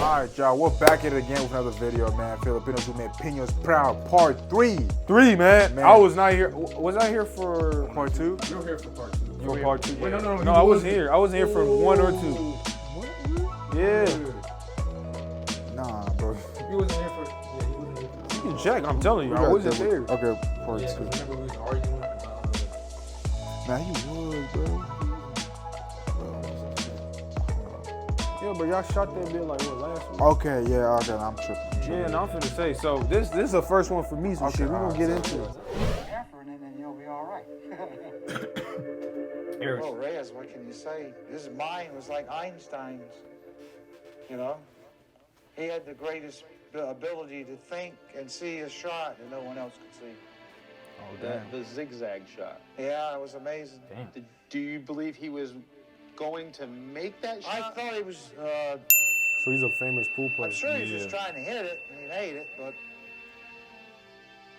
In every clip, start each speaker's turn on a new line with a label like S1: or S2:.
S1: Alright, y'all, we're back at it again with another video, man. Filipinos who made Pinoys proud, part 3.
S2: 3, man. I was not here. Was I here for
S1: part 2?
S3: You were here for part 2.
S2: For part 2?
S3: Wait, no,
S2: I wasn't here. I wasn't here for 1 or 2.
S3: What?
S2: Yeah.
S1: Nah, bro.
S3: You wasn't here for. Yeah, you wasn't here for.
S2: You can check. I'm telling you, I wasn't there.
S1: Okay, part 2.
S3: Remember we was arguing.
S1: Nah, you was, bro.
S2: Yeah, but y'all shot that bit like what, last week?
S1: Okay, yeah, okay, I'm tripping.
S2: Yeah, and I'm finna say, so this is the first one for me, so shit, we gonna get into it.
S4: Efren, and then you'll be all right.
S5: Well, Reyes, what can you say? His mind was like Einstein's. You know, he had the greatest ability to think and see a shot that no one else could see.
S6: Oh, the zigzag shot.
S5: Yeah, it was amazing.
S6: Do you believe he was going to make that shot?
S5: I thought he was.
S2: So he's a famous pool player.
S5: I'm sure he was just trying to hit it, and he made it. But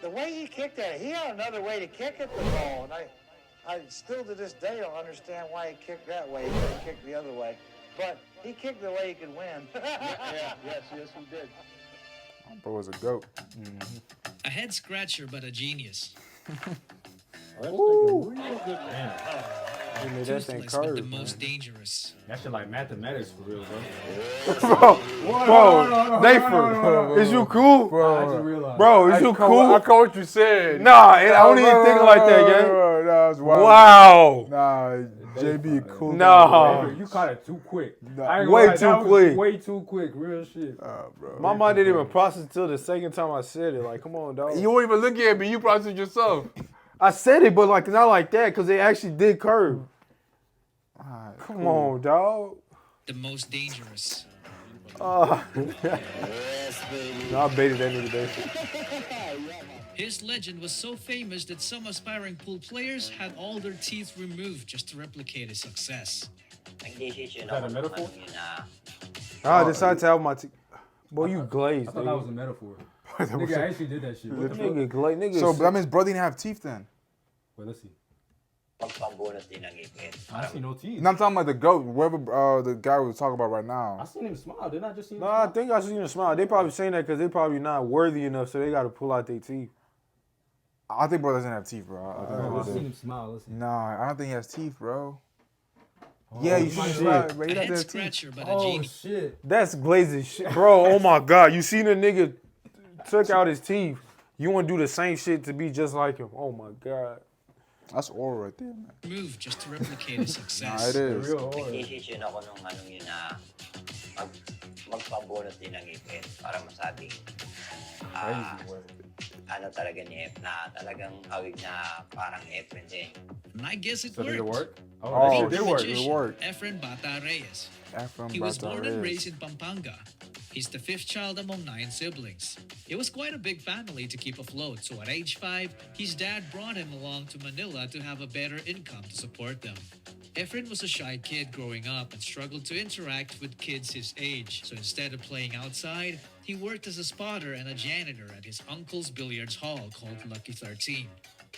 S5: the way he kicked at it, he had another way to kick at the ball, and I still to this day don't understand why he kicked that way. He could have kicked the other way, but he kicked the way he could win.
S6: Yes, he did.
S1: My bro was a goat.
S7: A head scratcher, but a genius.
S3: That's like a real good man.
S2: He made that thing
S7: Toothless, but the
S2: curve,
S7: most dangerous.
S3: That shit like mathematics for real, bro.
S2: Bro, Nathan, is you cool?
S3: I just realized.
S2: Bro, is you cool?
S1: I caught what you said.
S2: Nah, I don't even think like that, gang.
S1: That was wild.
S2: Wow.
S1: Nah, JB cool.
S2: Nah.
S3: You caught it too quick.
S1: Nah.
S2: Way too quick.
S3: Way too quick. Real shit.
S1: Bro.
S2: My mind didn't even process until the second time I said it. Like, come on, dog.
S1: You won't even look at me. You processed yourself.
S2: I said it, but like not like that, because they actually did curve.
S1: Right,
S2: Come on, dog.
S7: The most dangerous.
S2: No, I baited that nigga today.
S7: His legend was so famous that some aspiring pool players had all their teeth removed just to replicate his success.
S3: Is that a metaphor?
S2: I decided to have my teeth. Boy, you glazed,
S3: I thought that was a metaphor.
S1: That was
S3: Nigga, I actually did that shit. What the fuck?
S2: Nigga glazed. Nigga.
S1: So that means bro didn't have teeth then.
S3: Wait, let's see. I see no teeth.
S1: No, I'm talking about the goat, whoever the guy was talking about right now.
S3: I seen him smile. Didn't I just see him
S2: No,
S3: smile?
S2: I think I seen him smile. They probably saying that because they probably not worthy enough, so they got to pull out their teeth.
S1: I think bro doesn't have teeth, bro.
S3: I seen him smile. Listen.
S1: Nah, I don't think he has teeth, bro. Yeah, you
S2: shit.
S1: should right, bro.
S7: A
S1: He doesn't
S7: head
S1: have teeth.
S7: scratcher, but a
S3: Oh
S7: genius.
S3: shit.
S2: That's glazing shit. Bro, oh my God. You seen a nigga took out his teeth. You want to do the same shit to be just like him. Oh my God.
S1: That's oral right there, man.
S7: Move just to replicate his
S1: Nah,
S7: success.
S1: it is.
S3: Real hard.
S8: Nag-decision ako nung ano yun na magpabunot din ng ipin para masabing ano talaga ni F na talagang awig na parang Efren din.
S7: And I guess it
S3: So did it
S7: worked.
S3: work?
S1: Oh,
S3: that
S1: it did work. It
S7: Magician,
S1: worked.
S7: Efren Bata Reyes.
S1: Efren
S7: He was
S1: Bata
S7: born and
S1: Reyes.
S7: raised in Pampanga. He's the 5th child among 9 siblings. It was quite a big family to keep afloat, so at age 5, his dad brought him along to Manila to have a better income to support them. Efren was a shy kid growing up and struggled to interact with kids his age, so instead of playing outside, he worked as a spotter and a janitor at his uncle's billiards hall called Lucky 13.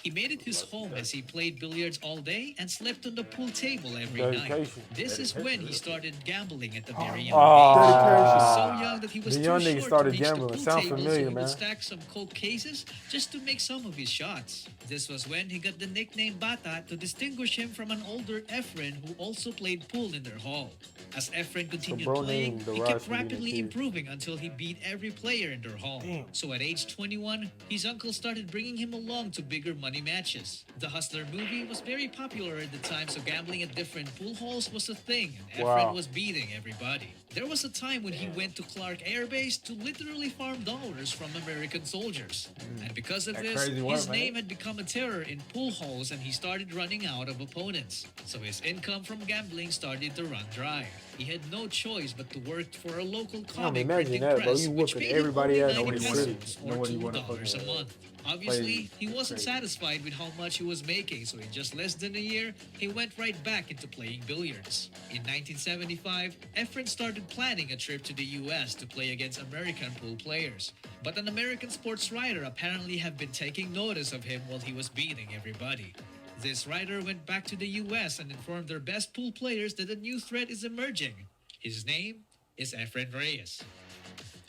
S7: He made it his home as he played billiards all day and slept on the pool table every night.
S2: Dedication.
S7: This is when he started gambling at the very young
S2: Oh.
S7: age. He
S1: Dedication.
S7: was so young that he was
S2: The
S7: too
S2: young
S7: short
S2: nigga
S7: to
S2: started
S7: reach the
S2: gambling.
S7: pool
S2: Sounds
S7: table,
S2: familiar,
S7: so he
S2: man.
S7: would stack some coke cases just to make some of his shots. This was when he got the nickname Bata to distinguish him from an older Efren who also played pool in their hall. As Efren continued
S2: bro
S7: playing,
S2: named the
S7: he
S2: Rise
S7: kept
S2: from being a
S7: rapidly
S2: kid.
S7: improving until he beat every player in their hall.
S2: Damn.
S7: So at age 21, his uncle started bringing him along to bigger money matches. The Hustler movie was very popular at the time, so gambling at different pool halls was a thing, and Efren
S2: Wow.
S7: was beating everybody. There was a time when he went to Clark Air Base to literally farm dollars from American soldiers. And because of
S3: That
S7: this,
S3: crazy work,
S7: his
S3: man.
S7: name had become a terror in pool halls and he started running out of opponents. So his income from gambling started to run dry. He had no choice but to work for a local comic
S2: imagine
S7: printing
S2: that, bro.
S7: press,
S2: You
S7: which
S2: whooping
S7: paid him
S2: everybody
S7: only
S2: ass
S7: 90
S2: nobody
S3: wanted-
S7: pesos or
S3: nobody wanted
S7: $2 a
S3: fucking
S7: month. Obviously,
S3: play
S7: he wasn't
S3: crazy.
S7: satisfied with how much he was making, so in just less than a year, he went right back into playing billiards. In 1975, Efren started planning a trip to the US to play against American pool players. But an American sports writer apparently had been taking notice of him while he was beating everybody. This writer went back to the US and informed their best pool players that a new threat is emerging. His name is Efren Reyes.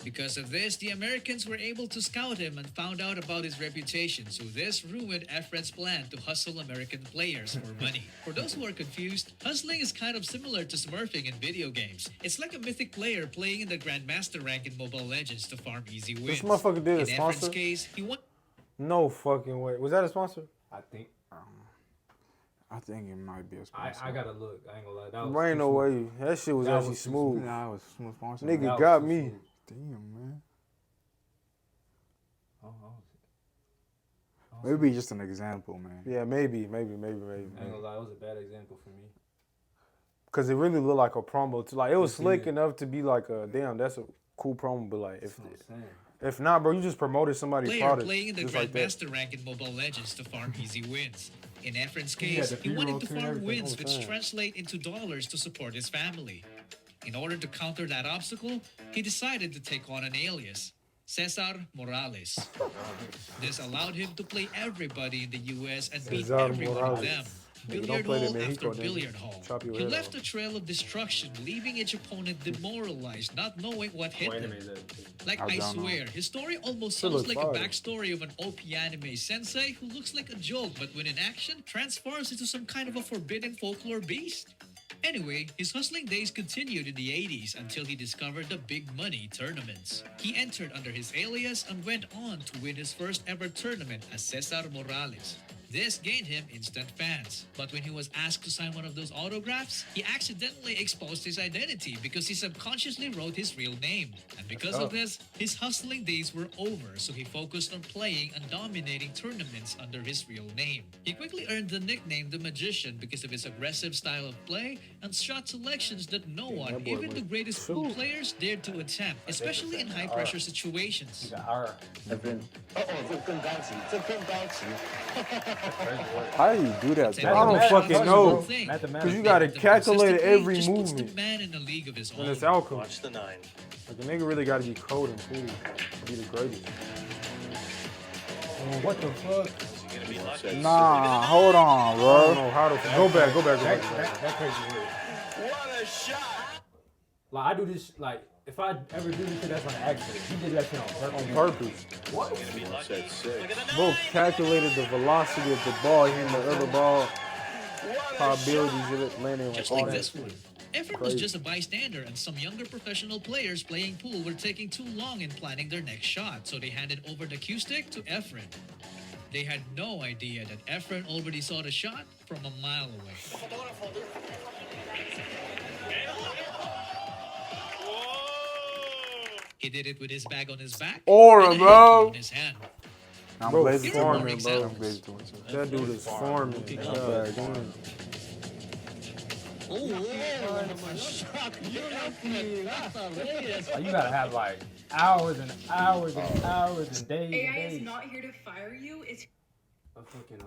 S7: Because of this, the Americans were able to scout him and found out about his reputation, so this ruined Efren's plan to hustle American players for money. For those who are confused, hustling is kind of similar to smurfing in video games. It's like a mythic player playing in the Grandmaster rank in Mobile Legends to farm easy wins.
S2: This motherfucker did a
S7: In Efren's
S2: sponsor?
S7: case, he won.
S2: No fucking way. Was that a sponsor?
S9: I think.
S1: I think it might be a sponsor.
S9: I gotta look. I ain't gonna lie. That was
S2: There ain't no
S9: smooth.
S2: way. That shit was
S9: That
S2: actually
S9: was
S2: smooth.
S1: Nah, it was smooth sponsor.
S2: Nigga
S9: That was
S2: got
S9: too
S2: me.
S9: smooth.
S1: Damn, man.
S9: Oh,
S1: Maybe just an example, man.
S2: Yeah, maybe.
S9: I ain't gonna lie. It was a bad example for me.
S2: Cause it really looked like a promo. Too. Like it was
S9: It
S2: slick
S9: did.
S2: enough to be like a damn. That's a cool promo. But like
S9: That's what I'm saying.
S2: if not, bro, you just promoted somebody's
S7: Player
S2: product.
S7: playing in the
S2: just like that.
S7: Grandmaster rank in Mobile Legends to farm easy wins. In Efren's
S9: He
S7: case,
S9: had the
S7: he wanted to
S9: pre-roll too and
S7: farm
S9: everything.
S7: wins
S2: Oh,
S7: which
S2: damn.
S7: translate into dollars to support his family. In order to counter that obstacle, he decided to take on an alias, Cesar Morales. This allowed him to play everybody in the US and beat
S2: Cesar
S7: every one of
S2: Morales.
S7: them.
S2: Nigga, don't
S7: Billiard
S2: play the
S7: hall
S2: Mexico,
S7: after
S2: nigga.
S7: billiard hall.
S2: Chop your
S7: He
S2: head
S7: left
S2: off.
S7: a trail of destruction, leaving each opponent demoralized, not knowing what hit them. Like, I
S1: don't know.
S7: swear, his story almost
S2: Still
S7: sounds
S2: looks
S7: like a
S2: fire.
S7: backstory of an OP anime sensei who looks like a joke, but when in action, transforms into some kind of a forbidden folklore beast. Anyway, his hustling days continued in the 80s until he discovered the big money tournaments. He entered under his alias and went on to win his first ever tournament as Cesar Morales. This gained him instant fans. But when he was asked to sign one of those autographs, he accidentally exposed his identity because he subconsciously wrote his real name. And because of this, his hustling days were over, so he focused on playing and dominating tournaments under his real name. He quickly earned the nickname The Magician because of his aggressive style of play and shot selections that no one,
S2: that boy
S7: even
S2: was
S7: the greatest pool players, dared to attempt, especially in high-pressure situations.
S9: The R.
S1: How do you do that,
S7: It's
S1: bro?
S2: I don't
S7: every
S2: fucking
S7: man's
S2: know.
S7: own thing.
S2: Cause you gotta
S7: The
S2: calculate
S7: consistently
S2: every
S7: just puts
S2: movement.
S7: the man in a league of his
S2: And
S7: own.
S2: it's alchemy.
S3: Watch the 9.
S2: Like a nigga really gotta be cold and cool to be the greatest.
S9: Oh, what the fuck?
S3: Is he gonna be lucky?
S1: Nah, hold on,
S2: I don't
S1: bro.
S2: know how to go back.
S9: That crazy weird.
S3: What a shot!
S9: Like I do this. Like if I ever do this shit, that's on accident. He did that shit on purpose.
S2: On purpose.
S9: What?
S3: Gonna be lucky. Look at the
S2: Bro
S3: 9.
S2: calculated the velocity of the ball hitting the other ball, probabilities of it landing like
S7: Just
S2: all
S7: like
S2: that
S7: this
S2: shit.
S7: one. Efren was just a bystander, and some younger professional players playing pool were taking too long in planning their next shot, so they handed over the cue stick to Efren. They had no idea that Efren already saw the shot from a mile away. He did it with his bag on his back
S2: Aura,
S7: and a
S2: bro.
S7: handle in his hand.
S1: I'm
S2: Bro,
S1: glazed
S7: It's
S1: to
S7: a
S2: farming,
S7: warning
S1: it.
S2: bro.
S1: I'm glazed to it.
S2: That dude is farming.
S1: Not
S2: God,
S1: bad.
S2: damn.
S9: Like, you gotta have like hours and hours and hours and days
S10: AI
S9: and
S10: is
S9: days.
S10: not here to fire you, it's
S9: A fucking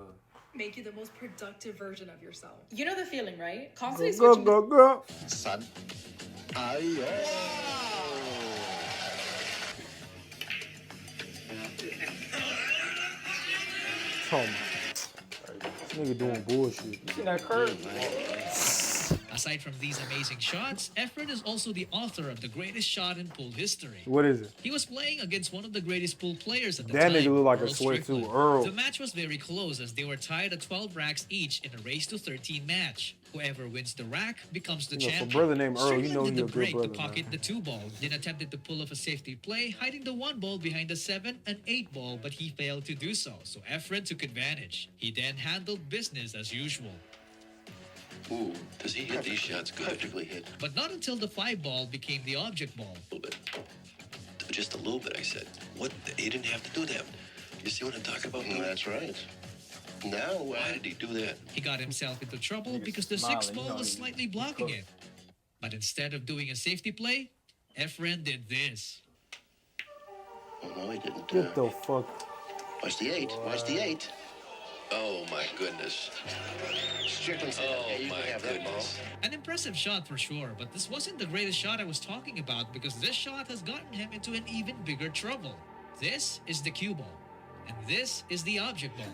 S10: make you the most productive version of yourself.
S11: You know the feeling, right? Constantly
S2: Go,
S11: switching.
S2: go, go.
S6: Son.
S2: Oh, my. This nigga doing bullshit.
S9: You see that curve?
S7: Aside from these amazing shots, Efren is also the author of the greatest shot in pool history.
S2: What is it?
S7: He was playing against one of the greatest pool players at the
S2: That
S7: time.
S2: nigga look like a
S7: Earl
S2: sweat too,
S7: Strickland.
S2: Earl.
S7: The match was very close as they were tied at 12 racks each in a race to 13 match. Whoever wins the rack becomes the
S2: You know, for
S7: champion.
S2: brother named Earl, you
S7: Strickland
S2: know
S7: did
S2: he
S7: the
S2: a good
S7: break
S2: brother,
S7: to pocket
S2: man.
S7: the 2 ball, then attempted to pull off a safety play, hiding the 1 ball behind the 7 and 8 ball, but he failed to do so Efren took advantage. He then handled business as usual.
S12: Ooh, does he hit these shots good? Perfectly hit.
S7: But not until the 5 ball became the object ball.
S12: A little bit. Just a little bit, I said. What? He didn't have to do that. You see what I'm talking about? That's right. Now, why did he do that?
S7: He got himself into trouble because the 6 ball was slightly blocking it. But instead of doing a safety play, Efren did this.
S12: Oh, no, he didn't.
S2: Get the fuck.
S12: Watch the 8. Watch the 8. Oh, my goodness.
S6: Strickland said,
S12: Oh,
S6: "Hey, you
S12: my
S6: can have that ball."
S12: goodness.
S7: An impressive shot for sure, but this wasn't the greatest shot I was talking about because this shot has gotten him into an even bigger trouble. This is the cue ball, and this is the object ball.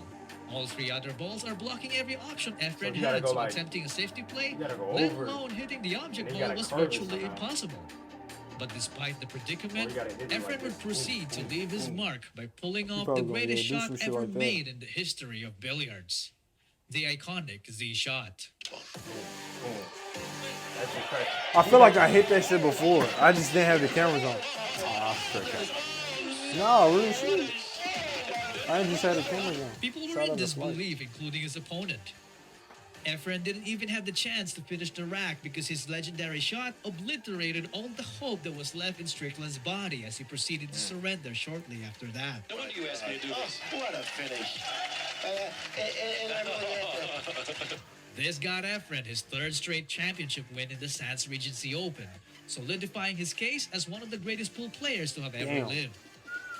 S7: All 3 other balls are blocking every option Efren
S9: you gotta
S7: had,
S9: go
S7: so
S9: like-
S7: attempting a safety play,
S9: you gotta go
S7: let
S9: over it.
S7: alone hitting the object
S9: And then you
S7: ball,
S9: gotta
S7: was
S9: curve it
S7: virtually
S9: somehow.
S7: impossible. But despite the predicament, Efren would proceed to leave his mark by pulling off
S2: probably
S7: the
S2: gonna,
S7: greatest
S2: do
S7: shot
S2: some shit
S7: ever
S2: like that.
S7: made in the history of billiards. The iconic Z shot.
S2: I feel like I hit that shit before. I just didn't have the cameras on. No, real shit. I just had the cameras on.
S7: People were
S2: Shout
S7: in
S2: out to
S7: disbelief, including his opponent. Efren didn't even have the chance to finish the rack because his legendary shot obliterated all the hope that was left in Strickland's body as he proceeded to surrender shortly after that.
S12: No wonder you asked me to do this.
S8: What a finish.
S7: This got Efren his third straight championship win in the Sands Regency Open, solidifying his case as one of the greatest pool players to have ever
S2: Damn.
S7: lived.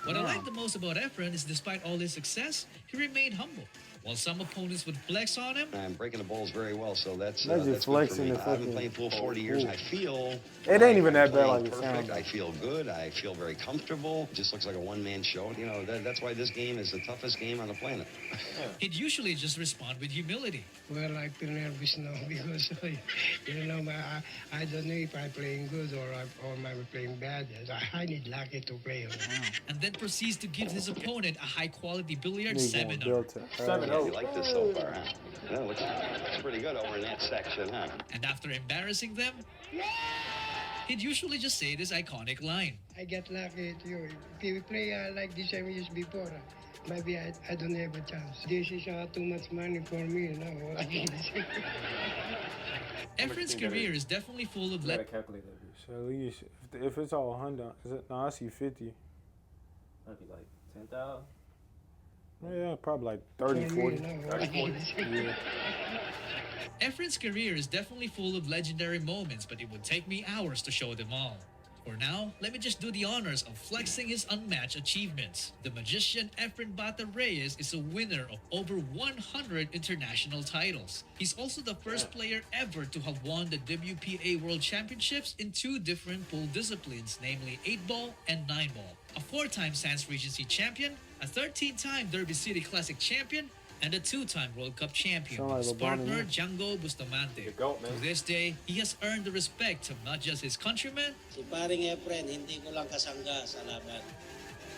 S7: What I like the most about Efren is despite all his success, he remained humble. While some opponents would flex on him,
S13: I'm breaking the balls very well, so that's
S2: That's just
S13: good for
S2: flexing
S13: me.
S2: the
S13: I've been
S2: fucking
S13: playing pool 40 years. I feel
S2: It ain't even that bad
S13: playing
S2: like it
S13: perfect.
S2: sounds.
S13: I feel good. I feel very comfortable. It just looks like a one-man show. You know, that's why this game is the toughest game on the planet.
S7: he'd usually just respond with humility.
S5: Well, I feel nervous now because, you know, I don't know if I'm playing good or I'm playing bad. I need lucky to play.
S7: And then proceeds to give his opponent a high-quality billiard
S2: Nigga
S7: seminar.
S2: going Delta.
S13: 7-0. You like this so far, huh? Yeah, looks pretty good over in that section, huh?
S7: And after embarrassing them, he'd usually just say this iconic line.
S5: I get lucky too. If you play like this I used before, maybe I don't have a chance. This is too much money for me now.
S7: Efren's career is definitely full of
S9: Gotta calculate that bitch.
S2: So at least if it's all 100, is it? No, I see 50.
S9: That'd be like 10,000.
S2: Yeah, probably like 30, 40.
S9: 40.
S2: Yeah.
S7: Efren's career is definitely full of legendary moments, but it would take me hours to show them all. For now, let me just do the honors of flexing his unmatched achievements. The magician Efren Reyes is a winner of over 100 international titles. He's also the first player ever to have won the WPA World Championships in two different pool disciplines, namely 8-ball and 9-ball. A 4-time Sands Regency champion, a 13-time Derby City Classic champion, and a 2-time World Cup champion.
S2: Sound like
S7: His
S2: LeBron
S7: partner,
S2: and
S7: Django Bustamante.
S9: The GOAT, man.
S7: To this day, he has earned the respect of not just his countrymen,
S8: Si paring Efren, hindi ko lang kasangga sa laban.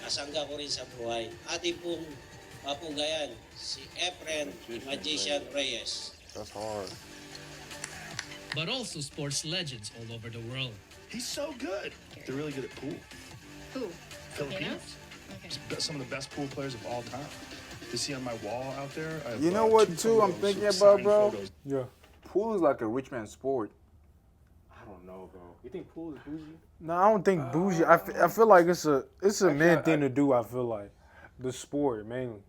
S8: Kasangga ko rin sa buhay. Ating pong mapugayan, si Efren Magician Reyes.
S1: That's hard.
S7: but also sports legends all over the world.
S12: He's so good. They're really good at pool.
S10: Who?
S12: Filipinos.
S10: Okay.
S12: Some of the best pool players of all time. To see on my wall out there, I have,
S1: You know what,
S12: 2
S1: too, I'm
S12: photos
S1: thinking
S12: of
S1: about,
S12: signed
S1: bro?
S12: photos.
S2: Yeah.
S1: Pool is like a rich man's sport.
S9: I don't know, bro. You think pool is bougie?
S2: No, I don't think bougie. I feel like it's a man thing to do. I feel like the sport mainly.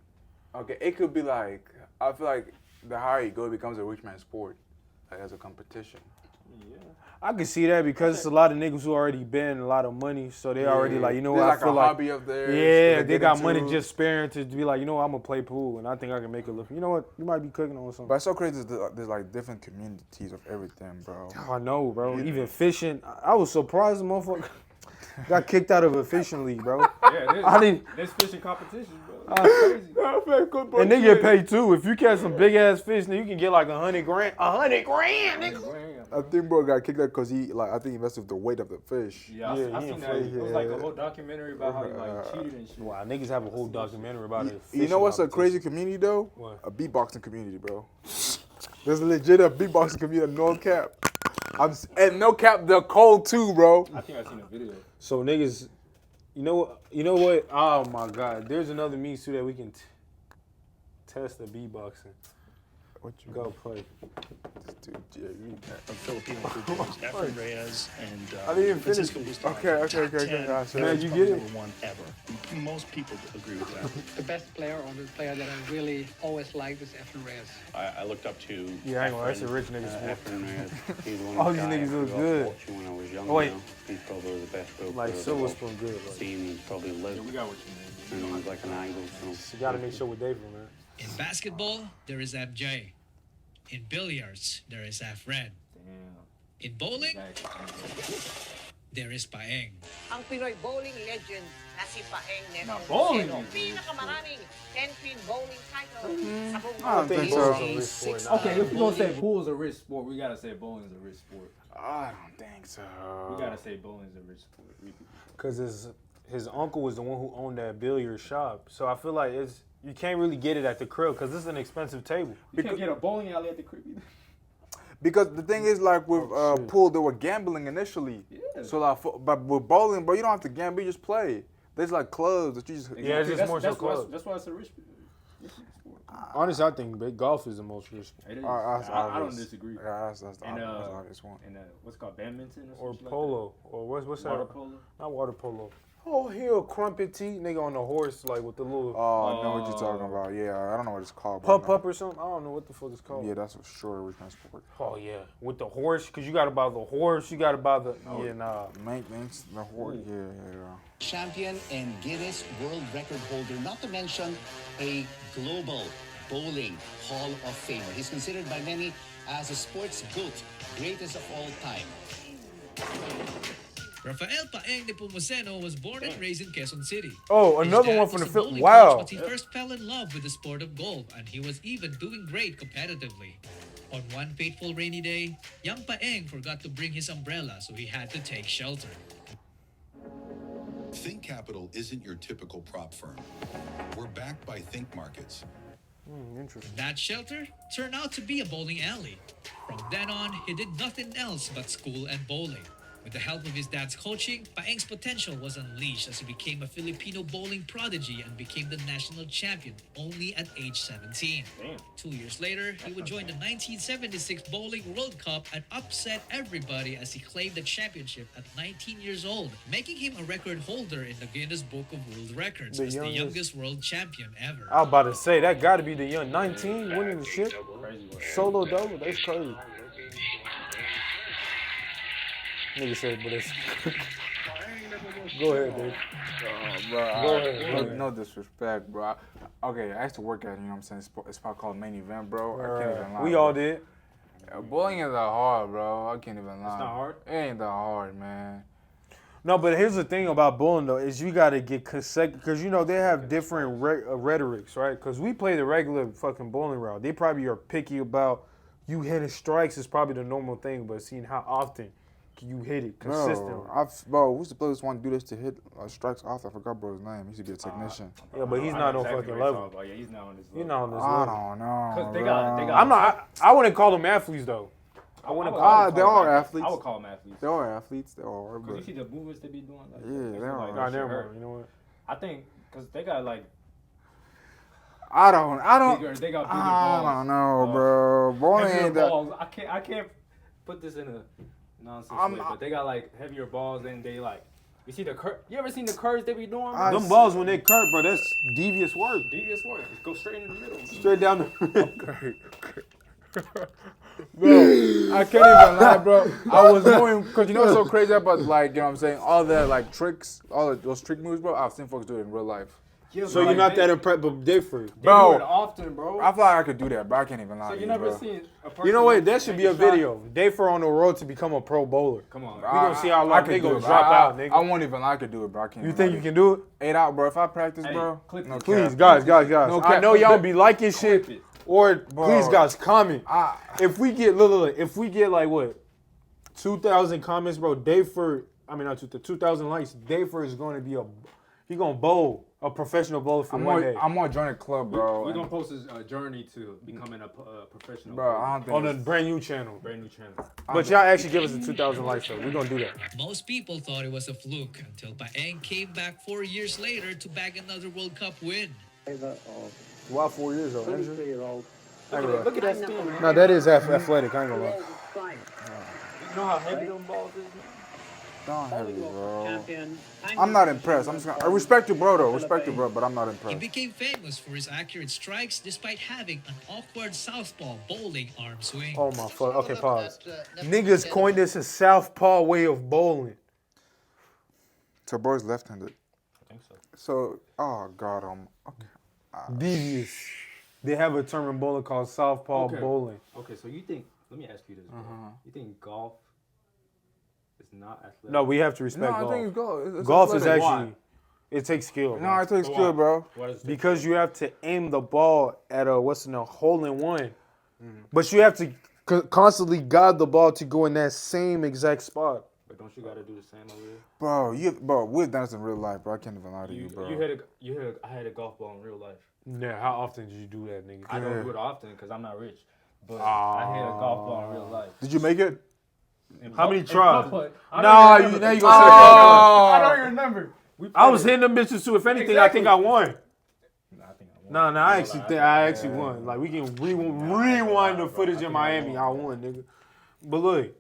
S1: Okay, it could be like, I feel like the higher you go, it becomes a rich man's sport, like as a competition.
S2: Yeah. I can see that because it's a lot of niggas who already been a lot of money, so they already like, you know
S1: There's
S2: what,
S1: like
S2: I feel
S1: a
S2: like
S1: hobby of theirs.
S2: yeah,
S1: that
S2: they got
S1: get
S2: money
S1: into.
S2: just sparing to be like, you know what, I'm gonna play pool, and I think I can make it look. You know what, you might be cooking on something.
S1: But it's so crazy. There's like different communities of everything, bro.
S2: I know, bro. Even fishing, I was surprised the motherfucker got kicked out of a fishing league, bro.
S9: Yeah, there's fishing competitions, bro.
S2: Crazy. And they get paid too. If you catch some big ass fish, then you can get like $100 grand. $100 grand, nigga.
S1: I think bro got kicked out because I think he messed with the weight of the fish.
S9: Yeah, I seen that. It was like a whole documentary about how he like cheated and shit.
S2: Wow, niggas have a whole documentary about it.
S1: You know what's a crazy community though?
S2: What?
S1: A beatboxing community, bro. There's legit a beatboxing community, no cap. And no cap, they're cold too, bro.
S9: I think I seen a video.
S2: So niggas, you know what? Oh my God, there's another means too that we can test the beatboxing.
S1: What you
S2: go play?
S1: This dude, Jerry.
S12: A Filipino producers, Efren Reyes and
S1: I didn't even finish.
S12: Francisco Bustamante.
S1: Okay.
S12: Top 10
S1: Gotcha.
S2: Man, you
S12: probably
S2: get it?
S12: #1 ever. Most people agree with that.
S4: The best player or the player that I really always liked was Efren Reyes.
S3: I looked up to
S2: Yeah, I ain't gonna. That's a rich nigga sport.
S3: Efren Reyes. He's one
S2: All
S3: of the
S2: these
S3: guys
S2: niggas
S3: I
S2: look
S3: grew up
S2: good.
S3: watching when I was young.
S2: Oh, wait.
S3: Now. He's probably the best pool
S2: Like
S3: player
S2: Silver
S3: I've
S2: Spoon good. Like,
S3: seen probably live.
S9: Yeah, we got what you mean.
S3: And he's like an angle. So
S2: you gotta make sure with David, man.
S7: In basketball, there is MJ. In billiards, there is Efren.
S9: Damn.
S7: In bowling, there is Paeng.
S14: Ang Pinoy bowling legend na si Paeng
S9: bowling
S14: Nepomuceno. Pinakamaraming 10-pin bowling title sa buong
S1: I don't think so.
S9: Okay, if we're gonna say pool's a rich sport, we gotta say bowling's a rich sport.
S1: I don't think so.
S9: We gotta say bowling's a rich sport.
S2: Because his uncle was the one who owned that billiard shop. So I feel like you can't really get it at the crib because this is an expensive table.
S9: You can't get a bowling alley at the crib either.
S1: Because the thing is, like with pool, they were gambling initially. Yeah. So like, but with bowling, bro, you don't have to gamble. You just play. There's like clubs that you just.
S2: Yeah, it's just more so clubs.
S9: That's why it's a rich sport.
S2: Honestly, I think golf is the most rich sport.
S9: It is. I don't disagree.
S1: Yeah, that's the obvious one.
S9: And what's it called, badminton
S2: or polo, or what's that?
S9: Water polo.
S2: Not water polo. Oh, here, crumpet tea, nigga on the horse, like with the little.
S1: Oh, I know what you're talking about. Yeah, I don't know what it's called.
S2: Pup or something. I don't know what the fuck it's called.
S1: Yeah, that's for sure original sport.
S2: Oh yeah, with the horse, cause you gotta buy the horse, you gotta buy the
S1: maintenance, the horse. Yeah.
S15: Champion and Guinness World Record holder, not to mention a global bowling Hall of Famer. He's considered by many as a sports GOAT, greatest of all time.
S7: Rafael Paeng Nepomuceno was born and raised in Quezon City.
S2: Oh,
S7: His
S2: another
S7: dad
S2: one from
S7: was
S2: the
S7: a
S2: film.
S7: bowling
S2: Wow.
S7: coach, but he first fell in love with the sport of golf, and he was even doing great competitively. On one fateful rainy day, young Paeng forgot to bring his umbrella, so he had to take shelter.
S16: Think Capital isn't your typical prop firm. We're backed by Think Markets.
S2: Interesting.
S7: That shelter turned out to be a bowling alley. From then on, he did nothing else but school and bowling. With the help of his dad's coaching, Paeng's potential was unleashed as he became a Filipino bowling prodigy and became the national champion only at age 17.
S9: Damn.
S7: 2 years later, he would join the 1976 Bowling World Cup and upset everybody as he claimed the championship at 19 years old, making him a record holder in the Guinness Book of World Records as the youngest world champion ever.
S2: I was about to say, that gotta be the young 19 winning the shit. Solo double, that's crazy. Nigga said, but it's. Go ahead, dude.
S1: Bro,
S2: Go ahead.
S1: No disrespect, bro. Okay, I used to work at, you know what I'm saying, it's spot called Main Event, bro. I can't even lie.
S2: We all did.
S1: Bowling is that hard, bro. I can't even lie.
S9: It's not hard?
S1: It ain't that hard, man.
S2: No, but here's the thing about bowling, though, is you got to get consecutive, because, you know, they have different rhetorics, right? Because we play the regular fucking bowling route. They probably are picky about you hitting strikes is probably the normal thing, but seeing how often you hit it consistently.
S1: Bro, we used to play this one dude used to hit strikes off. I forgot bro's name. He used to be a technician.
S2: Yeah, but he's not no fucking level.
S9: Yeah, he's not on this level.
S2: He's not on this level.
S1: I don't know.
S9: Because they got
S2: I'm not. I wouldn't call them athletes though. I wouldn't call them.
S1: They are athletes.
S9: I would call them athletes.
S1: They are athletes. They are.
S9: Because you see the movements they be doing. Like,
S1: yeah, they are.
S2: Nah, never mind. You know what?
S9: I think because they got like.
S1: I don't.
S9: They got bigger balls.
S1: I don't know, bro. Bowling ain't that.
S9: Balls. I can't put this in a nonsense way, but they got like heavier balls and they like. You see the curve? You ever seen the curves they be doing?
S2: Them balls when they curve, bro, that's devious work.
S9: Devious work. Just go straight in the middle.
S2: Straight down the.
S1: Bro, I can't even lie, bro. I was going, because you know what's so crazy about, like, you know what I'm saying, all the, like, tricks, all those trick moves, bro, I've seen folks do it in real life.
S9: Yeah,
S2: so you're not that impressed, but different.
S1: Bro,
S9: do it often, bro.
S1: I feel like I could do that, but I can't even lie
S9: So
S1: to
S9: you
S1: you,
S9: never
S1: bro.
S9: seen a person.
S2: You know what? That should be a video. Dafer on the road to become a pro bowler.
S9: Come on.
S2: We gonna see how
S1: I
S2: long
S1: could
S2: they
S1: do
S2: gonna
S1: it,
S2: drop
S1: bro.
S2: out, nigga.
S1: I won't even lie, I could do it, bro. I can't
S2: You
S1: even
S2: think
S1: lie
S2: you
S1: to
S2: can do it?
S1: 8 out, bro. If I practice, bro.
S9: Clip
S1: No
S9: it.
S2: Please,
S1: cap.
S2: guys.
S1: No
S2: I
S1: cap.
S2: know y'all be liking shit.
S9: it.
S2: Or
S1: Bro.
S2: please, guys, comment. If we get, look, if we get like what, 2,000 comments, bro, Dafer, I mean not 2,000 likes, Dafer is going to be he gonna bowl a professional bowler for one day.
S1: I'm gonna join a club, bro.
S9: We're gonna post his journey to becoming a professional.
S1: Bro, I don't think
S2: on a brand new channel.
S9: Brand new channel.
S2: But y'all actually give us the 2,000 likes, so we're gonna do that.
S7: Most people thought it was a fluke until Paeng came back 4 years later to bag another World Cup win.
S2: Wow, 4 years old.
S9: Look at that skin, man.
S2: No, that is athletic. I ain't gonna lie.
S9: You know how heavy them balls is, man?
S1: Don't heavy, bro. I'm not impressed. I'm just gonna. I respect you, bro, though. Respect you, bro, but I'm not
S7: He
S1: impressed.
S7: became famous for his accurate strikes despite having an awkward southpaw bowling arm swing.
S2: Oh my fuck. Okay, pause. Niggas coined this a southpaw way of bowling.
S1: So, bro's left-handed.
S9: I think so.
S1: So, oh god, okay.
S2: Devious. They have a term in bowling called southpaw bowling.
S9: Okay, so you think? Let me ask you this. Bro. You think golf It's not athletic.
S2: No, we have to respect golf.
S1: I think it's golf. It's
S2: golf is
S1: athletic.
S2: actually, it takes skill.
S1: No, it takes skill, bro.
S2: Because you have to aim the ball at a hole in one, but you have to constantly guide the ball to go in that same exact spot.
S9: But don't you gotta do the same over there?
S1: Bro, we've done this in real life, bro. I can't even lie to you, bro.
S9: I had a golf ball in real life.
S2: Yeah, how often did you do that, nigga?
S9: I don't do it often because I'm not rich. But I had a golf ball in real life.
S1: Did you make it?
S2: How many tries?
S1: Now you gonna say
S9: I don't even remember.
S2: I was hitting them bitches too. If anything, I think I won. No, I actually won. Like we can rewind the footage in Miami. I won, nigga. But look,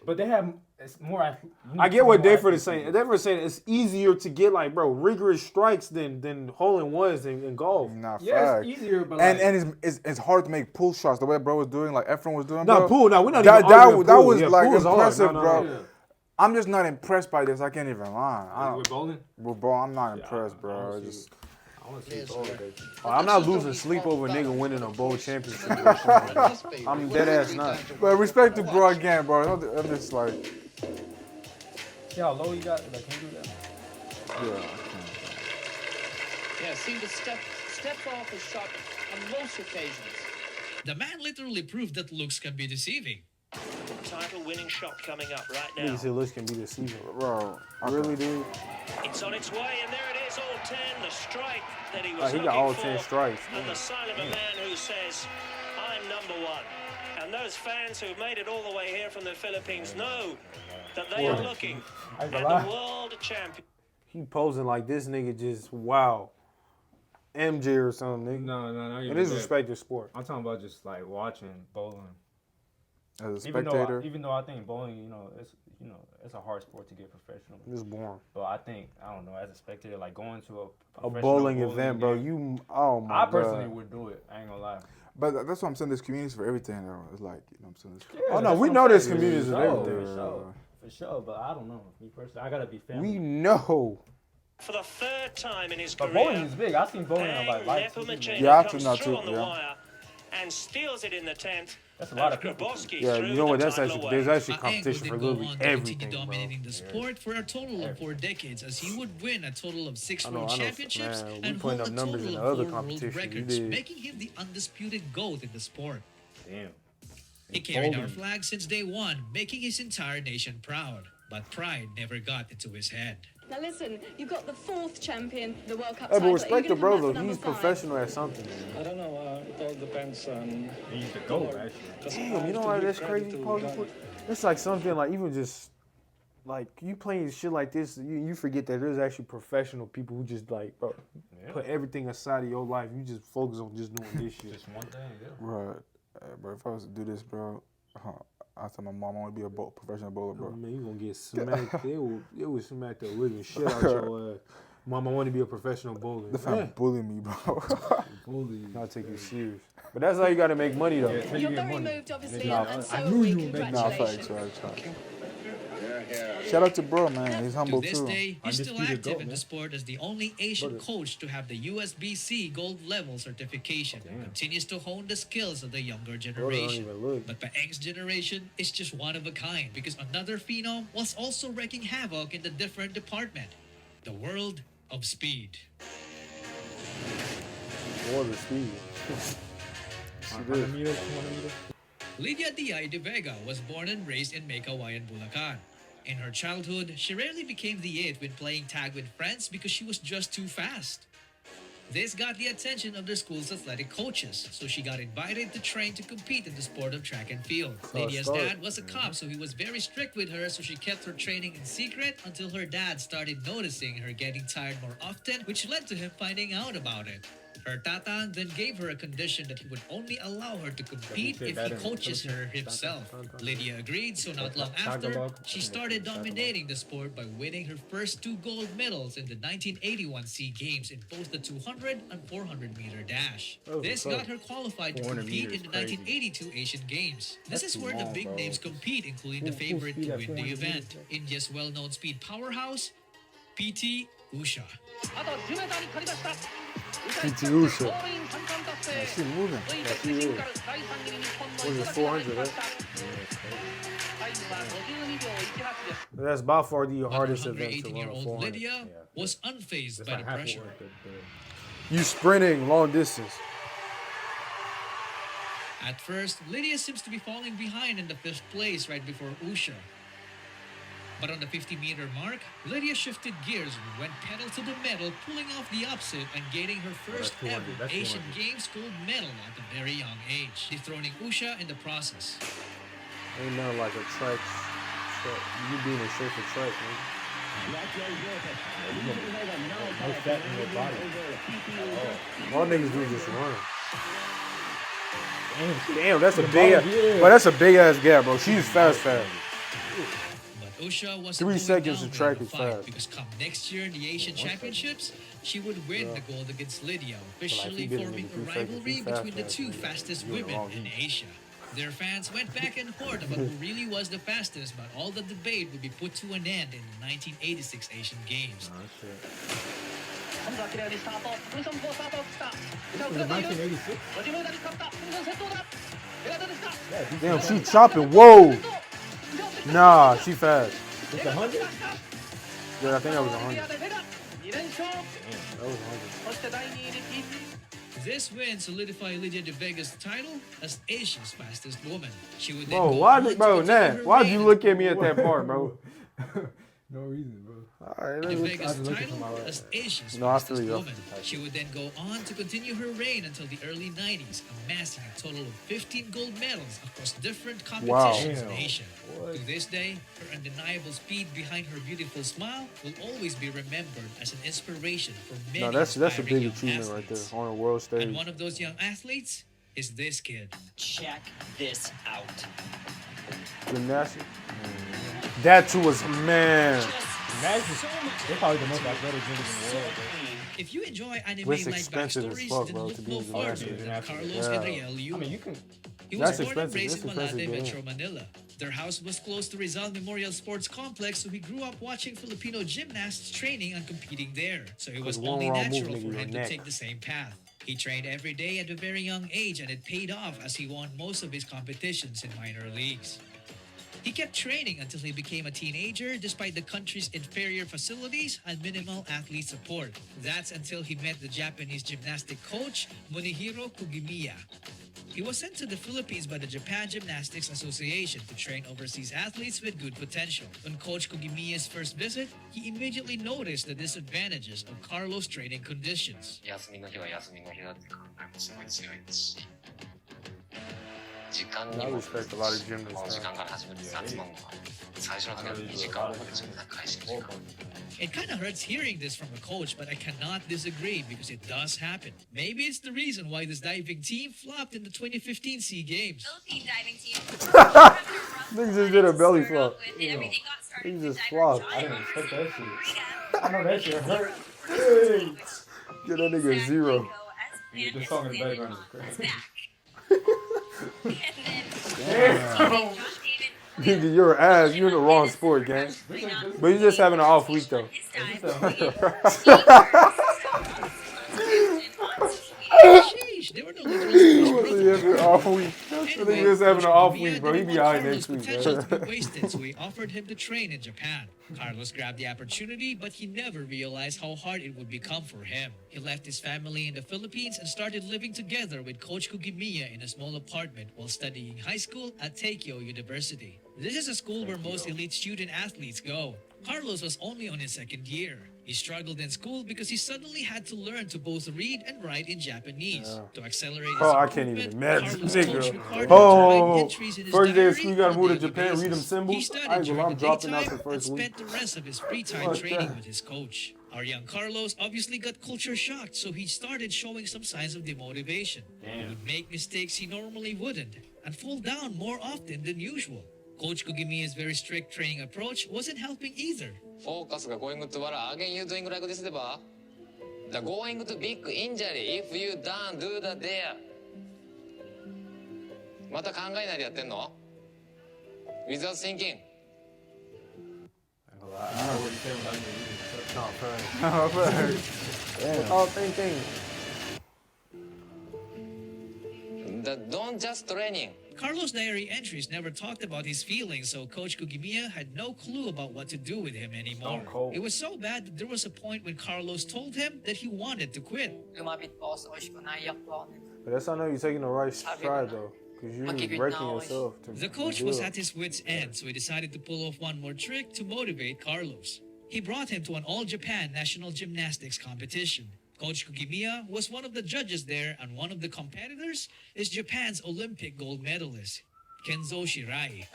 S9: but they have it's more.
S2: I get what Dayford is saying. Dayford is saying it's easier to get like rigorous strikes than hole in ones in golf.
S1: Nah,
S9: yeah, it's easier, but
S1: and it's hard to make pull shots the way bro was doing, like Efren was doing. Bro.
S2: Pull. No, we're not
S1: that was
S2: yeah,
S1: like
S2: impressive,
S1: bro.
S2: Yeah.
S1: I'm just not impressed by this. I can't even lie.
S9: With bowling?
S1: With bowling, I'm not impressed, bro.
S9: I want to see bowling.
S2: I'm not losing sleep over a nigga winning a bowl championship. I'm dead ass not.
S1: But respect to bro again, bro. I'm just like.
S9: See how low you got? Like, can you do that?
S1: Yeah.
S17: Yeah, seemed to step off his shot on most occasions.
S7: The man literally proved that looks can be deceiving.
S12: Title-winning shot coming up right now.
S2: Niggas say looks can be deceiving.
S1: Bro,
S2: I really do.
S12: It's on its way, and there it is, all 10. The strike that he was
S2: he
S12: looking
S2: got all
S12: for,
S2: 10 strikes.
S12: and the sign of a man who says, "I'm number one." And those fans who've made it all the way here from the Philippines know that they are looking at the world champion.
S2: He posing like this nigga just wow. MJ or something, nigga.
S9: No.
S2: It is respected sport.
S9: I'm talking about just like watching bowling.
S1: As a spectator,
S9: even though I think bowling, it's a hard sport to get professional.
S2: It's boring.
S9: But I don't know, as a spectator, like going to
S2: a bowling event, bro. I
S9: personally would do it. I ain't gonna lie.
S1: But that's what I'm saying. There's communities for everything, though. It's like, you know what I'm saying?
S2: Oh no, we know there's communities of everything.
S9: For sure, but I don't know. Me personally, I gotta be family.
S2: We know.
S12: For the third time in his
S9: but
S12: career,
S9: bowling is big. I've seen bowling on like live
S12: Nepomuceno
S1: comes
S12: through on the wire and steals it in the 10th.
S9: That's a lot of people.
S2: Yeah, you know what? There's actually
S7: Paeng
S2: competition for
S7: would then go
S2: literally
S7: on to
S2: everything,
S7: continue dominating the sport for a total of 4 decades, as he would win a total of 6 world championships and hold a total of 4 world records, making him the undisputed GOAT in the sport.
S9: Damn.
S7: He carried our flag since day one, making his entire nation proud. But pride never got into his head.
S18: Now listen, you've got the 4th champion, the World Cup
S2: Hey,
S18: title.
S2: but respect the brother. He's professional at something.
S4: I don't know. It all depends on.
S9: He's the GOAT, actually.
S2: Damn, you know why that's crazy? It's like something like even just like you playing shit like this, you forget that there's actually professional people who just like, bro, put everything aside of your life. You just focus on just doing this shit.
S9: Just one thing, yeah.
S1: Right. Bro, if I was to do this, bro, I tell my mom I want to be a professional bowler, bro.
S2: Man, you gonna get smacked. It will smack the living shit out your ass. Mom, I want to be a professional bowler.
S1: The fan bully me, bro.
S2: Bully. I'll take you serious. But that's how you got to make money, though.
S18: You're very moved, obviously, and so
S1: I
S18: are
S1: knew
S18: we.
S1: you would make
S18: Congratulations.
S1: Shout out to bro, man. He's humble
S7: To this
S1: too.
S7: day, he's still active in the sport as the only Asian coach to have the USBC gold level certification. Continues to hone the skills of the younger generation. But Paeng's generation is just one of a kind because another phenom was also wreaking havoc in the different department, the world of speed.
S2: World of speed.
S7: Lydia Diay de Vega was born and raised in Maykawayan, Bulacan. In her childhood, she rarely became the it when playing tag with friends because she was just too fast. This got the attention of the school's athletic coaches, so she got invited to train to compete in the sport of track and field. Lydia's dad was a cop, so he was very strict with her, so she kept her training in secret until her dad started noticing her getting tired more often, which led to him finding out about it. Her tata then gave her a condition that he would only allow her to compete if he coaches her himself. Lydia agreed, so not long after, she started dominating the sport by winning her first 2 gold medals in the 1981 SEA Games in both the 200 and 400 meter dash. This got her qualified to compete in the 1982 Asian Games. This is where the big names compete, including the favorite to win the event, India's well-known speed powerhouse, PT Usha.
S2: PT Usha. She's moving. Yeah, she is. What is it, 400, right? That's by far the
S7: But
S2: hardest event to run
S7: 118-year-old
S2: 400.
S7: Lydia was unfazed by the pressure.
S2: You sprinting long distance.
S7: At first, Lydia seems to be falling behind in the 5th place right before Usha. But on the 50-meter mark, Lydia shifted gears and went pedal to the metal, pulling off the upset and gaining her first ever Asian Games gold medal at a very young age, dethroning Usha in the process.
S2: Ain't nothing like a track. You being a shape of track, man.
S9: No fat in your body.
S2: All niggas do is just run. Damn, that's a big ass. But that's a big ass gap, bro. She's fast.
S7: But Usha wasn't
S2: 3
S7: going
S2: seconds
S7: down
S2: to track
S7: in the
S2: is
S7: fight
S2: fast.
S7: because come next year in the Asian Championships, she would win the gold against Lydia, officially forming a rivalry between the two fastest women in Asia. Their fans went back and forth about who really was the fastest, but all the debate would be put to an end in the 1986 Asian Games.
S9: Was it 1986?
S2: Damn, she chopping. Whoa. Nah, she fast.
S9: It's 100?
S2: Yeah, I think that was 100. That was 100.
S7: This win solidified Lydia De Vega's title as Asia's fastest woman. She would then
S2: Bro,
S7: go
S2: why,
S7: on to
S2: bro,
S7: continue
S2: Nat,
S7: her
S2: why'd
S7: reign
S2: you
S7: as
S2: look at me at that part, bro?
S9: No reason, bro.
S2: Alright,
S7: De Vega's
S9: looking for
S7: title
S9: my-
S7: as Asia's
S2: No, I
S7: fastest
S2: feel you.
S7: woman. She would then go on to continue her reign until the early 90s, amassing a total of 15 gold medals across different competitions in Asia. To this day, her undeniable speed behind her beautiful smile will always be remembered as an inspiration for many
S2: No, that's a
S7: aspiring
S2: big
S7: young
S2: achievement right
S7: athletes.
S2: there on a world
S7: And
S2: stage.
S7: one of those young athletes is this kid.
S3: Check this out.
S2: Gymnastics. That too was, man.
S9: They're probably the most athletic niggas in the world, bro.
S7: If you enjoy anime
S2: It's
S7: like
S2: expensive as
S7: backstories,
S2: fuck,
S7: then
S2: bro,
S7: look
S2: to be
S7: no
S2: in
S7: further
S2: gymnastics.
S7: than Carlos
S2: Yeah.
S7: Adriel Yulo.
S9: I mean, you can.
S7: He was
S2: That's
S7: born and
S2: expensive.
S7: raised
S2: That's
S7: in Malate,
S2: expensive game.
S7: Metro Manila. Their house was close to Rizal Memorial Sports Complex, so he grew up watching Filipino gymnasts training and competing there. So it was
S2: 'Cause one
S7: only
S2: wrong move,
S7: natural
S2: nigga,
S7: for
S2: your
S7: him to
S2: neck.
S7: take the same path. He trained every day at a very young age, and it paid off as he won most of his competitions in minor leagues. He kept training until he became a teenager despite the country's inferior facilities and minimal athlete support. That's until he met the Japanese gymnastic coach, Munehiro Kugimiya. He was sent to the Philippines by the Japan Gymnastics Association to train overseas athletes with good potential. On Coach Kugimiya's first visit, he immediately noticed the disadvantages of Carlos' training conditions.
S19: 休みの日は休みの日だって考えもすごい強いですし、時間に
S2: I
S19: も
S2: respect a lot of
S19: この
S2: gymnasts.
S19: 時間から始める集まるのは最初の時は2時間後まで自分で開始時間
S7: It kind of hurts hearing this from a coach, but I cannot disagree because it does happen. Maybe it's the reason why this diving team flopped in the 2015 SEA Games.
S18: Philippine diving team.
S2: Niggas just did a belly flop. Niggas just flopped.
S9: I didn't expect that shit. I know that shit hurt.
S2: Get that nigga a 0.
S9: The song in the background is crazy.
S2: Damn. Nigga, you're ass. You're in the wrong sport, gang. But you're just having an off week, though.
S7: Sheesh, they were no literal
S2: Off week. I think he's just having an off week, bro. He be out next week,
S7: potential to be
S2: bro.
S7: wasted, so he offered him to train in Japan. Carlos grabbed the opportunity, but he never realized how hard it would become for him. He left his family in the Philippines and started living together with Coach Kugimiya in a small apartment while studying high school at Takeo University. This is a school where most elite student athletes go. Carlos was only on his second year. He struggled in school because he suddenly had to learn to both read and write in Japanese. To accelerate his
S2: Oh, I can't even
S7: improvement,
S2: imagine,
S7: Carlos' coach
S2: nigga.
S7: required him to write
S2: Oh,
S7: entries in his
S2: first day of
S7: diary
S2: school, you gotta
S7: on a
S2: move to
S7: daily
S2: Japan, read them
S7: basis.
S2: symbols.
S7: He studied
S2: I ain't
S7: during
S2: gonna lie, I'm
S7: the
S2: dropping out
S7: daytime
S2: the first
S7: and
S2: week.
S7: spent the rest of his free time
S2: Fuck
S7: training
S2: that.
S7: with his coach. Our young Carlos obviously got culture shocked, so he started showing some signs of demotivation. He would make mistakes he normally wouldn't and fall down more often than usual. Coach Kugimiya's very strict training approach wasn't helping either.
S19: Focus が going to what again you doing like this でば The going to big injury if you don't do that there また考えないでやってんの Without thinking
S2: Without thinking.
S19: Don't just training
S7: Carlos' diary entries never talked about his feelings, so Coach Kugimiya had no clue about what to do with him anymore. It was so bad that there was a point when Carlos told him that he wanted to quit.
S2: But that's not know you're taking the right stride though, because you're breaking yourself.
S7: The coach was at his wit's end, so he decided to pull off one more trick to motivate Carlos. He brought him to an all-Japan national gymnastics competition. Coach Kugimiya was one of the judges there, and one of the competitors is Japan's Olympic gold medalist, Kenzo Shirai.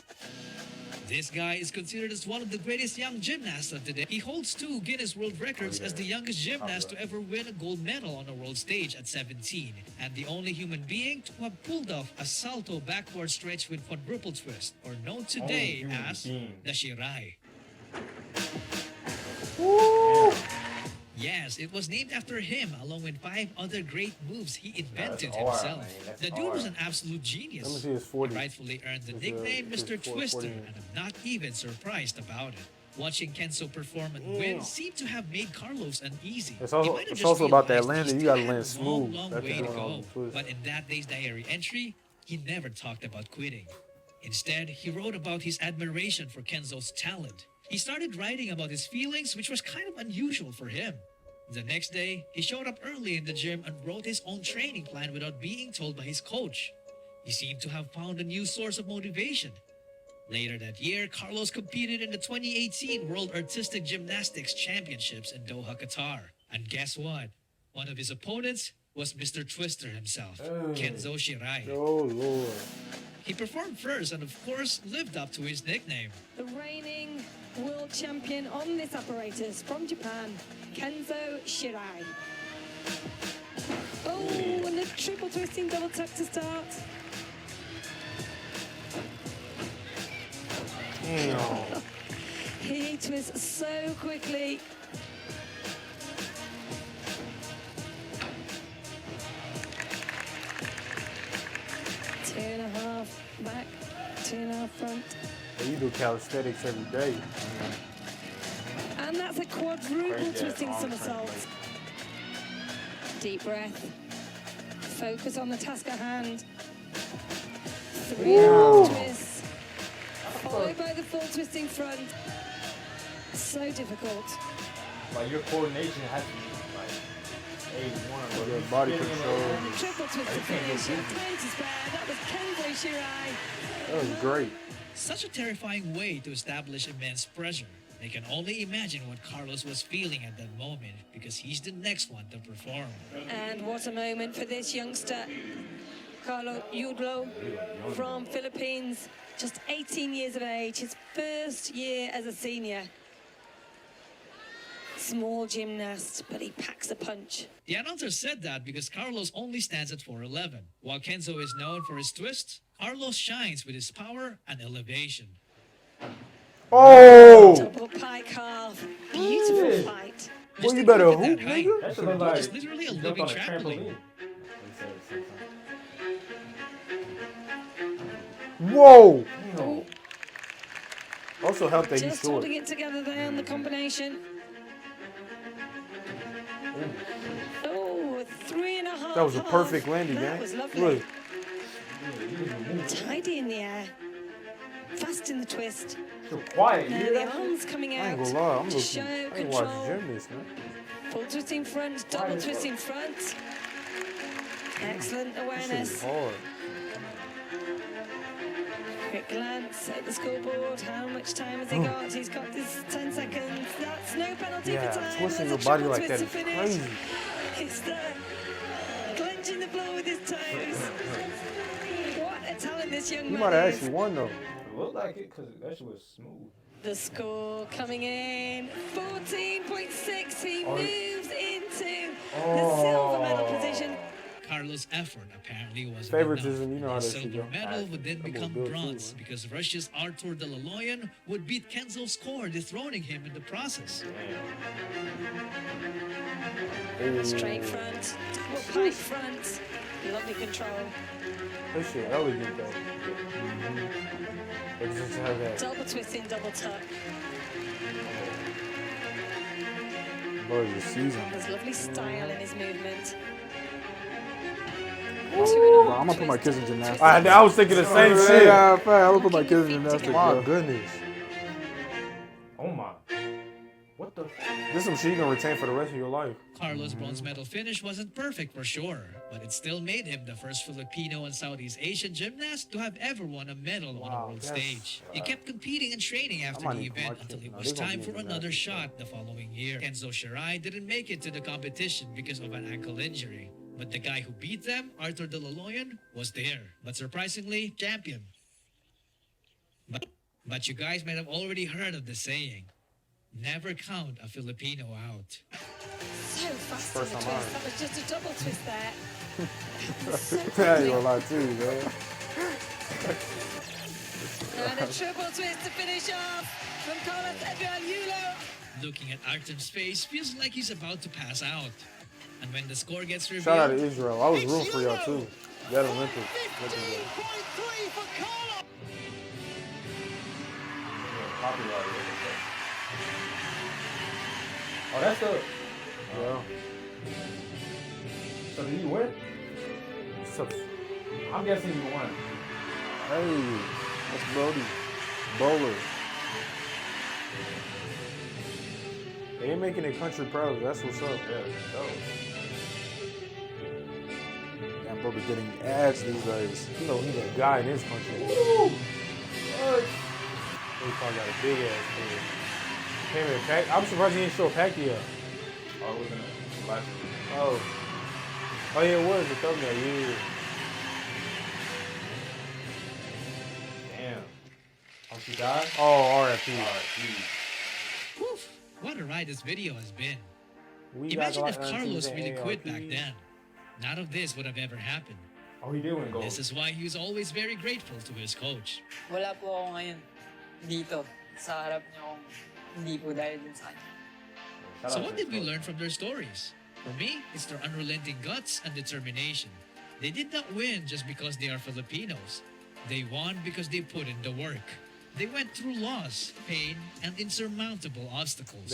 S7: This guy is considered as one of the greatest young gymnasts of today. He holds 2 Guinness World Records as the youngest gymnast to ever win a gold medal on a world stage at 17, and the only human being to have pulled off a salto backward stretch with quadruple twist, or known today as the Shirai. Yes, it was named after him, along with 5 other great moves he invented himself. The dude was an absolute genius. He rightfully earned the nickname Mr. Twister, and I'm not even surprised about it. Watching Kenzo perform and win seemed to have made Carlos uneasy.
S2: It's also about that landing. You gotta land smooth.
S7: Long way to go. But in that day's diary entry, he never talked about quitting. Instead, he wrote about his admiration for Kenzo's talent. He started writing about his feelings, which was kind of unusual for him. The next day, he showed up early in the gym and wrote his own training plan without being told by his coach. He seemed to have found a new source of motivation. Later that year, Carlos competed in the 2018 World Artistic Gymnastics Championships in Doha, Qatar. And guess what? One of his opponents was Mr. Twister himself, Kenzo Shirai.
S2: Oh, Lord.
S7: He performed first and, of course, lived up to his nickname.
S18: The reigning world champion on this apparatus from Japan, Kenzo Shirai. Oh, and a triple twisting double tuck to start. He twists so quickly. Two and a half back, 2.5 front.
S2: You do calisthenics every day.
S18: And that's a quadruple twisting somersault. Deep breath. Focus on the task at hand. 3.5 twists. Followed by the full twisting front. So difficult.
S9: Like your coordination has to be like A1.
S2: Your body control.
S18: And the triple twisting finish. Time to spare. That was Kenzo Shirai.
S2: That was great.
S7: Such a terrifying way to establish immense pressure. They can only imagine what Carlos was feeling at that moment, because he's the next one to perform.
S18: And what a moment for this youngster, Carlos Yulo from Philippines, just 18 years of age, his first year as a senior. Small gymnast, but he packs a punch.
S7: The announcer said that because Carlos only stands at 4'11". While Kenzo is known for his twists, Carlos shines with his power and elevation.
S2: Oh!
S18: Double pike half. Beautiful fight.
S2: Well, you better hoop,
S7: Height.
S2: nigga.
S7: It's literally a living trampoline.
S2: Whoa! Also helped that he's
S18: Just
S2: short.
S18: holding it together there on the combination. Oh, 3.5.
S2: That was a perfect landing,
S18: That
S2: man.
S18: was lovely.
S2: Look.
S18: Tidy in the air. Fast in the twist.
S9: So quiet.
S18: Now the arms coming
S2: I ain't
S18: out
S2: gonna lie, I'm
S18: to
S2: looking.
S18: show
S2: I ain't
S18: control.
S2: watched gymnasts, man.
S18: Full twisting front, double twisting front. Excellent
S2: This
S18: awareness.
S2: is hard.
S18: Quick glance at the scoreboard. How much time has he got? He's got this 10 seconds. That's no penalty for time.
S2: Twisting
S18: There's
S2: your
S18: a
S2: body
S18: triple
S2: like that
S18: twist
S2: is
S18: to finish.
S2: crazy.
S18: He's there, clenching the floor with his toes. What a talent this young
S2: You
S18: man
S2: might have
S18: is.
S2: actually won though.
S9: It looked like it because that shit was smooth.
S18: The score coming in, 14.6. He moves into the silver medal position.
S7: Carlos' effort apparently wasn't
S2: Favoritism,
S7: enough.
S2: you know how
S7: The
S2: that shit
S7: silver
S2: go.
S7: medal would then
S2: That boy
S7: become
S2: built too,
S7: bronze
S2: man.
S7: because Russia's Artur Dalaloyan would beat Kenzo's score, dethroning him in the process.
S18: Straight front, double pike front. Lovely control.
S2: That shit elegant though. But just to have that.
S18: Double twisting, double tuck.
S2: Boy, the season.
S18: There's lovely style in his movement.
S1: Bro, I'm gonna put my kids in gymnastics.
S2: I was thinking the same shit.
S1: Yeah, I'm gonna put my kids in gymnastics.
S2: My
S1: bro.
S2: goodness.
S9: Oh my. What the?
S2: This is some shit you gonna retain for the rest of your life.
S7: Carlos' bronze medal finish wasn't perfect for sure, but it still made him the first Filipino and Southeast Asian gymnast to have ever won a medal on a world stage. He kept competing and training after the event until it was time for another shot the following year. Kenzo Shirai didn't make it to the competition because of an ankle injury. But the guy who beat them, Arthur De La Loyan, was there. But surprisingly, champion. But you guys might have already heard of the saying, never count a Filipino out.
S18: So fast in the twist. That was just a double twist there.
S1: Yeah, you're a lot too, man.
S18: And a triple twist to finish off from Carlos Efren Yulo.
S7: Looking at Artem's face feels like he's about to pass out. And when the score gets revealed...
S2: Shout out to Israel. I was rooting for y'all too. That Olympic.
S9: Oh, that's the.
S2: Yeah.
S9: So did he win? I'm guessing he won.
S1: Hey, that's Brody. Bowler.
S2: They ain't making their country proud. That's what's up.
S9: Yeah,
S1: Damn, bro, be getting ads these days.
S2: You know, he's a guy in this country. Woo! He probably got a big ass head. I'm surprised he didn't show Pacquiao.
S9: Oh, it was in the last week.
S2: Oh, yeah, it was the thumbnail. Yeah.
S9: Damn. Oh, she died?
S2: Oh, R.I.P.
S7: Woof, what a ride this video has been.
S2: We
S7: Imagine
S2: got
S7: if Carlos really quit
S2: ARP.
S7: back then. None of this would have ever happened.
S9: Oh, he did win gold.
S7: This is why he was always very grateful to his coach.
S20: Wala po ako ngayon dito sa harap niyo kung hindi po dahil din sa kanya.
S7: So what did we learn from their stories? For me, it's their unrelenting guts and determination. They did not win just because they are Filipinos. They won because they put in the work. They went through loss, pain, and insurmountable obstacles.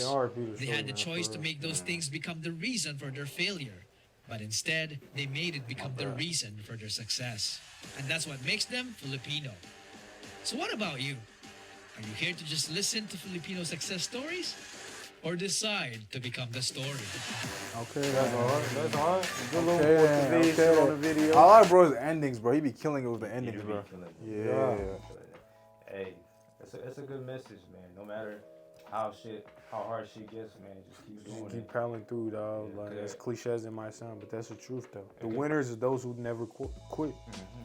S7: They had the choice to make those things become the reason for their failure. But instead, they made it become the reason for their success. And that's what makes them Filipino. So what about you? Are you here to just listen to Filipino success stories? Or decide to become the story?
S1: Okay,
S2: that's hard. That's hard. Good little
S1: Okay.
S2: motivation on the video.
S1: I like bro's endings, bro. He be killing it with the endings, bro. Yeah.
S9: Hey, it's a good message, man. No matter how hard shit gets, man, just keep doing
S2: Keep
S9: it.
S2: paddling through, dog. Like, as cliche as it might sound, but that's the truth, though. The winners are those who never quit.
S9: It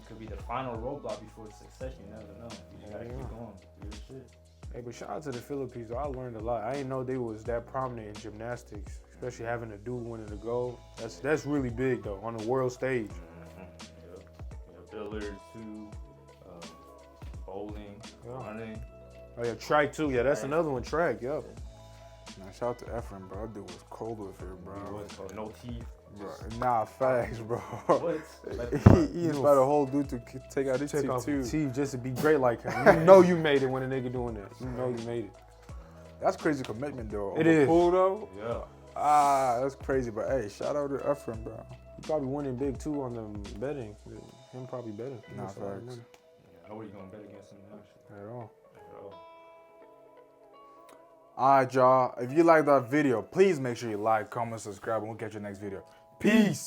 S9: could be the final roadblock before success. You never know. You just gotta keep going. Real shit.
S2: Hey, but shout out to the Philippines, though. I learned a lot. I didn't know they was that prominent in gymnastics, especially having a dude winning the gold. That's really big, though, on the world stage.
S9: Billiards too, bowling, running.
S2: Oh yeah, track too. Yeah, that's another one. Track, yep.
S1: Man, shout out to Efren, bro. That dude was cold with it, bro.
S9: No teeth.
S1: Bro, nah, facts, bro.
S9: What?
S1: He inspired a whole dude to take out his teeth
S2: off
S1: too.
S2: his teeth just to be great like him. You know you made it when a nigga doing that. You know you made it.
S1: That's crazy commitment, though.
S2: It
S1: On the
S2: is.
S1: pool, though.
S9: Yeah.
S1: That's crazy. But hey, shout out to Efren, bro.
S2: He probably winning big too on the betting. Him probably better.
S1: Nah,
S2: That's all I
S1: facts.
S2: know.
S9: Nobody's gonna bet against him now.
S2: At all.
S1: Alright, y'all. If you like that video, please make sure you like, comment, subscribe, and we'll catch you next video. Peace.